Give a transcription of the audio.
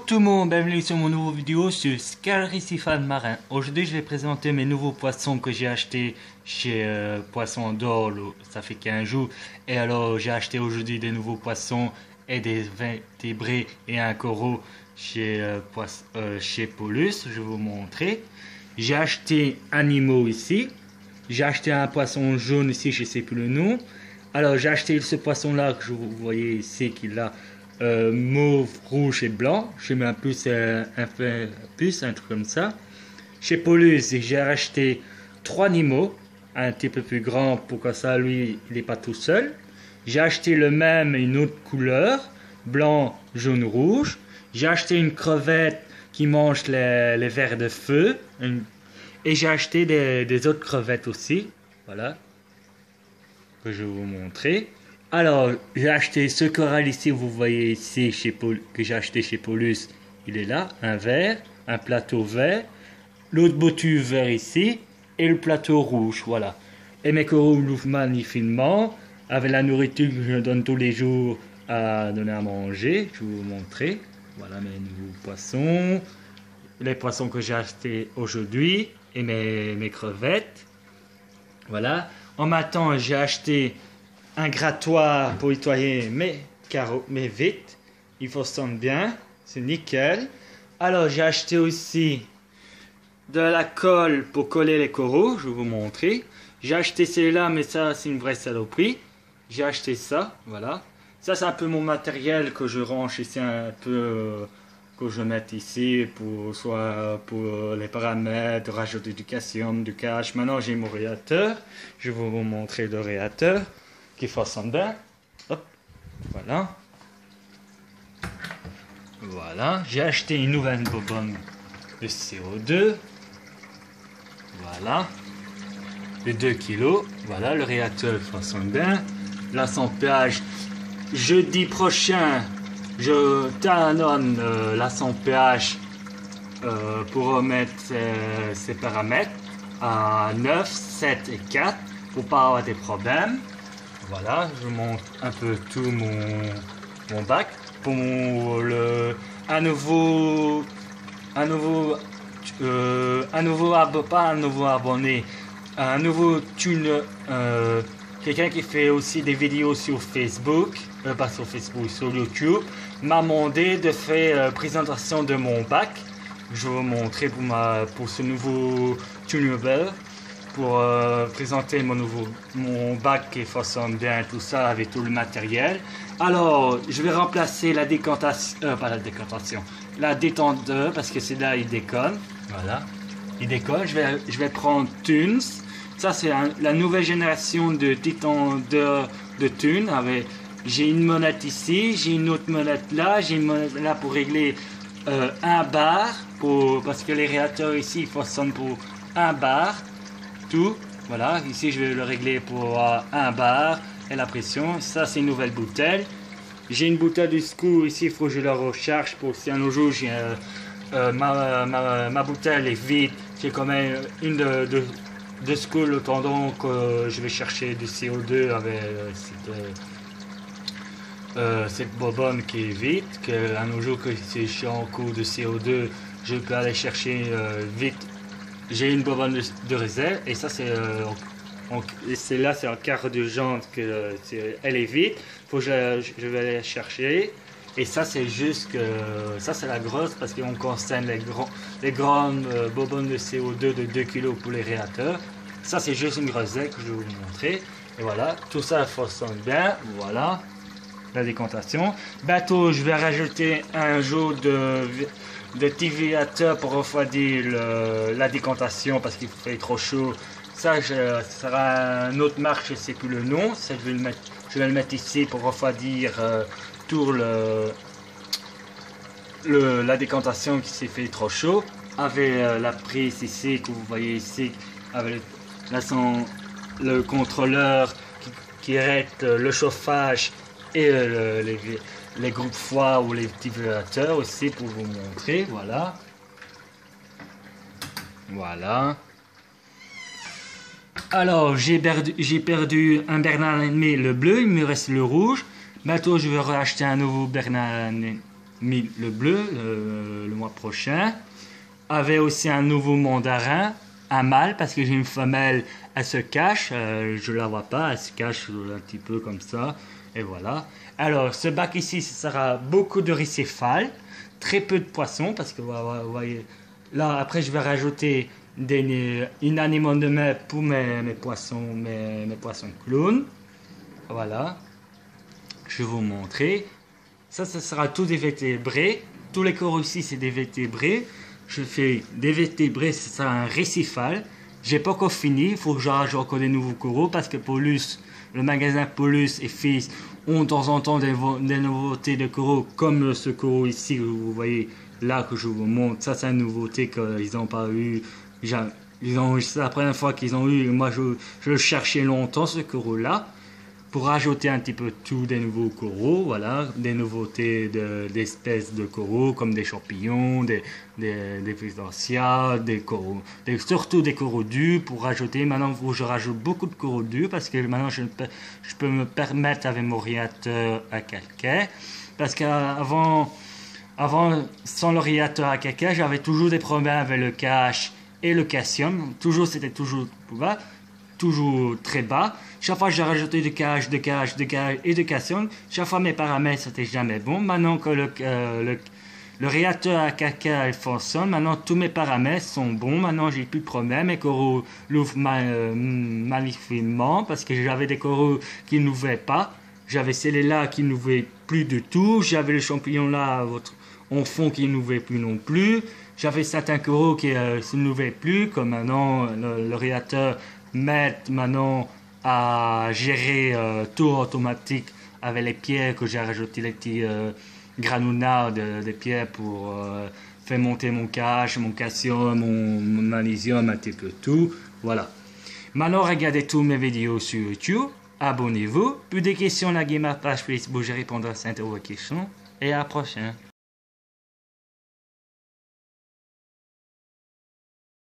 tout le monde, bienvenue sur mon nouveau vidéo sur Scaricifan Marin. Aujourd'hui je vais présenter mes nouveaux poissons que j'ai achetés chez Poisson d'Or, ça fait 15 jours. Et alors j'ai acheté aujourd'hui des nouveaux poissons et des vertébrés et un coraux chez Paulus, je vais vous montrer. J'ai acheté animaux ici, j'ai acheté un poisson jaune ici, je ne sais plus le nom. Alors j'ai acheté ce poisson là que vous voyez ici qu'il a mauve, rouge et blanc. J'ai mis un plus, un truc comme ça. Chez Paulus, j'ai acheté 3 Nemo, un petit peu plus grand pour que ça, lui, il n'est pas tout seul. J'ai acheté le même, une autre couleur, blanc, jaune, rouge. J'ai acheté une crevette qui mange les vers de feu. Et j'ai acheté des autres crevettes aussi. Voilà. Que je vais vous montrer. Alors, j'ai acheté ce corail ici, vous voyez ici, que j'ai acheté chez Paulus. Il est là, un vert, un plateau vert, l'autre bottu vert ici, et le plateau rouge, voilà. Et mes coraux l'ouvrent magnifiquement, avec la nourriture que je donne tous les jours à donner à manger. Je vais vous montrer. Voilà mes nouveaux poissons, les poissons que j'ai achetés aujourd'hui, et mes crevettes. Voilà. En matin, j'ai acheté un grattoir pour nettoyer mes vitres. Il fonctionne bien, c'est nickel. Alors j'ai acheté aussi de la colle pour coller les coraux, je vais vous montrer. J'ai acheté celle-là, mais ça c'est une vraie saloperie. J'ai acheté ça, voilà. Ça c'est un peu mon matériel que je range ici un peu, que je mets ici pour soit pour les paramètres, rajouter du calcium, du cache. Maintenant j'ai mon réacteur, je vais vous montrer le réacteur qui fonctionne bien. Hop, voilà. Voilà, j'ai acheté une nouvelle bobonne de CO2. Voilà. De 2 kg. Voilà, le réacteur fonctionne bien. L'assemblage, jeudi prochain, je talonne l'assemblage pour remettre ses paramètres à 9, 7 et 4 pour pas avoir des problèmes. Voilà, je montre un peu tout mon bac pour pas un nouveau abonné, un nouveau quelqu'un qui fait aussi des vidéos sur Facebook, pas sur Facebook, sur YouTube, m'a demandé de faire présentation de mon bac. Je vais vous montrer pour ce nouveau tuner, pour présenter mon bac qui fonctionne bien, tout ça avec tout le matériel. Alors je vais remplacer la décantation, la détendeur, parce que c'est là il déconne. Voilà, il déconne. Je vais prendre Tunes. Ça c'est la nouvelle génération de détendeur de Tunes. J'ai une monette ici, j'ai une autre monette là, j'ai une monette là pour régler un bar, parce que les réacteurs ici ils fonctionnent pour un bar. Tout, voilà, ici je vais le régler pour 1 bar et la pression. Ça c'est une nouvelle bouteille. J'ai une bouteille de secours ici, il faut que je la recharge pour si un jour j'ai ma bouteille est vide. J'ai quand même une de secours le tendon que je vais chercher du CO2 avec cette bobonne qui est vide. Un jour que si je suis en cours de CO2, je peux aller chercher vite. J'ai une bobonne de réserve et ça c'est là c'est un quart de jante que elle est vide. Faut que je vais aller chercher. Et ça c'est juste que ça c'est la grosse parce qu'on concerne les grandes bobonnes de CO2 de 2 kg pour les réacteurs. Ça c'est juste une grossette que je vais vous montrer. Et voilà, tout ça fonctionne bien. Voilà la décantation. Bientôt je vais rajouter un jour de tiviateur pour refroidir la décantation parce qu'il fait trop chaud. Ça sera une autre marque, je ne sais plus le nom. Ça, je vais le mettre ici pour refroidir tout la décantation qui s'est fait trop chaud. Avec la prise ici que vous voyez ici, avec le contrôleur qui arrête le chauffage et les groupes froids ou les petits vibrateurs aussi pour vous montrer. Voilà. Voilà. Alors j'ai perdu un Bernard ennemi, le bleu, il me reste le rouge. Bientôt je vais racheter un nouveau Bernard mis le bleu le mois prochain. Avait aussi un nouveau mandarin, un mâle, parce que j'ai une femelle, elle se cache, je la vois pas, elle se cache un petit peu comme ça, et voilà. Alors, ce bac ici, ce sera beaucoup de ricéphales, très peu de poissons, parce que vous voyez, là, après, je vais rajouter une anémone de mer pour mes poissons, mes poissons clowns. Voilà, je vais vous montrer. Ça sera tout des vertébrés. Tous les coraux ici, c'est des vertébrés. Je fais des vertébrés, ça sera un récifal. J'ai pas encore fini, il faut que j'arrache encore des nouveaux coraux parce que Paulus, le magasin Paulus et Fils ont de temps en temps des nouveautés de coraux comme ce coraux ici que vous voyez là que je vous montre. Ça, c'est une nouveauté qu'ils n'ont pas eu. C'est la première fois qu'ils ont eu. Moi, je le cherchais longtemps, ce coraux-là. Pour rajouter un petit peu tout des nouveaux coraux, voilà, des nouveautés d'espèces de coraux comme des champignons, des piscidia, des coraux, surtout des coraux durs pour rajouter. Maintenant, je rajoute beaucoup de coraux durs parce que maintenant je peux me permettre avec mon réacteur à calcaire. Parce qu'avant, sans le réacteur à calcaire, j'avais toujours des problèmes avec le cache et le calcium. C'était toujours bas. Toujours très bas. Chaque fois, j'ai rajouté de cache et de calcium. Chaque fois, mes paramètres, c'était jamais bon. Maintenant que le réacteur à calcaire fonctionne, maintenant tous mes paramètres sont bons. Maintenant, j'ai plus de problème. Mes coraux l'ouvrent magnifiquement parce que j'avais des coraux qui n'ouvraient pas. J'avais celles-là qui n'ouvraient plus du tout. J'avais le champignon là en fond qui n'ouvrait plus non plus. J'avais certains coraux qui ne n'ouvraient plus, comme maintenant le réacteur m'aide maintenant à gérer tout automatique avec les pierres que j'ai rajouté, les petits granulats des pierres pour faire monter mon cache, mon calcium, mon magnésium, un petit peu tout. Voilà. Maintenant, regardez tous mes vidéos sur YouTube. Abonnez-vous. Plus de questions, la ma page Facebook, je répondrai à ces questions. Et à la prochaine.